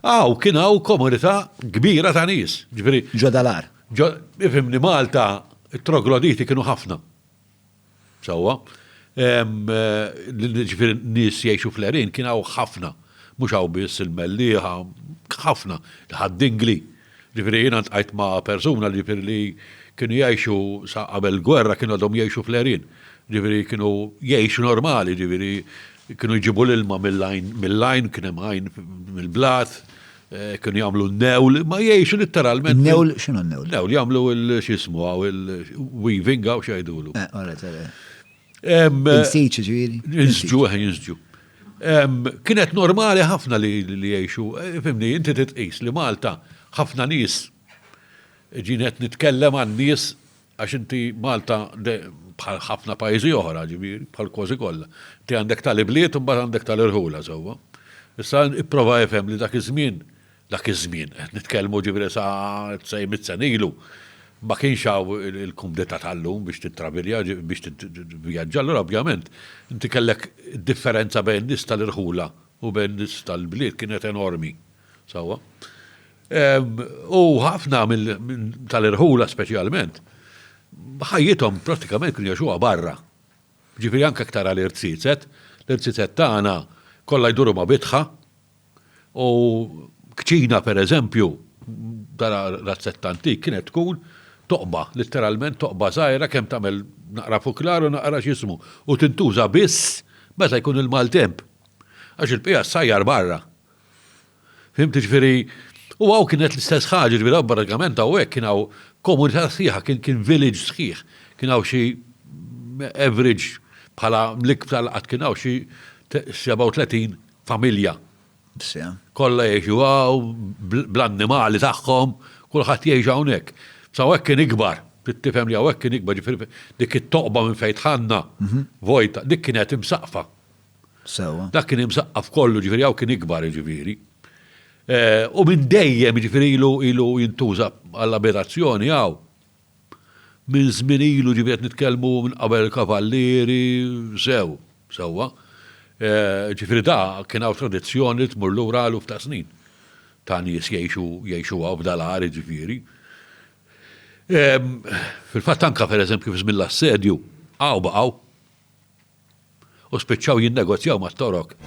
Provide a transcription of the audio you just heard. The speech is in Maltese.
Kien hawn komunità kbira ta' nies. Ġifieri, Ġodalar. ifhimni Malta, it-trogloditi kienu ħafna. Sewwa. Ġifieri nies jgħixu fl-Erin kien hawn ħafna. Mhux hawn biss il-mellieħa, ħafna, ħadd-Ingli. Ġifieri jiena ntqajt ma' persuna ġifieri li kienu jgħixu sa qabel gwerra kienu għadhom jgħixu fl-Erin. Ġifieri kienu jgħixu normali, ġifieri kienu jġibu l-ilma mill-lajn, kien hemm għajn mill-blat, kienu jagħmlu n-newl, ma jgħixu literalment. Newl, x'inhu n-newl? Newl jagħmlu x'ismu għaw il-weaving għaw x'għidulu. Il-siċ ġifieri. Jinsġu. Kienet normali ħafna li jgħixu, fimni, inti titqis li Malta ħafna nies ġinet nitkellem għan nies għax inti Malta bħal ħafna pajjiżi oħra ġifieri, bħal kważi kollha. Ti għandek tal-ibliet u mbagħad għandek tal-irħula sewwa. Issa ipprova jifhem li dak iż-żmien, qed nitkellmu ġifieri sa 900 sena ilu, ma kienx hawn il-kumdità tal-lum biex titrabilja biex tivvjaġġa, allura ovvjament inti kellek differenza bejn nies tal-irħula u bejn nies tal-bliet kienet enormi. Sewwa. U ħafna tal-irħula speċjalment ħajjithom prattikament kienu jgħixuha barra. Ġifieri anke aktar għall-irtsizet, l-irtsizet tagħna kollha jduru ma' bitħa u kċina pereżempju dara razzetta antik kienet tkun toqba, letteralment toqba żgħira kemm tagħmel naqra fuklar u naqra x'ismu u tintuża biss meta jkun il-maltemp. Għax il-bqija sajjar barra. Fimti ġifieri u għaw kienet l-istess ħaġa ġifieri pratikament hawnhekk kien hawn komunità sħiħa, kien village sħiħ, kien hawn xi average bħala l-iktar qatt kien hawn xi 37 familja. Kollha jgħixu bl-annimali tagħhom, kulħadd jgħix hawnhekk. Hawnhekk kien ikbar, tifhem li hawnhekk kien ikbar, ġifieri dik it-toqba minn fejn tħanna vojta, dik kienet imsaqfa. Dak kien imsaqqaf kollu ġifieri hawn kien ikbar ġifieri. U minn dejjem ġifieri ilu jintuża għall-abitazzjoni hawn. Minn żmien ilu ġifieri nitkellmu minn qabel kavallieri sewwa. Ġifieri da kien hawn tradizzjoni li tmur lura għaluf ta' snin. Ta' nies jgħixu hawn f'dalari ġifieri. Fil-fatt anke pereżempju fi żmien l-assedju hawn baqgħu u spiċċaw jinnegozjaw mat-torok.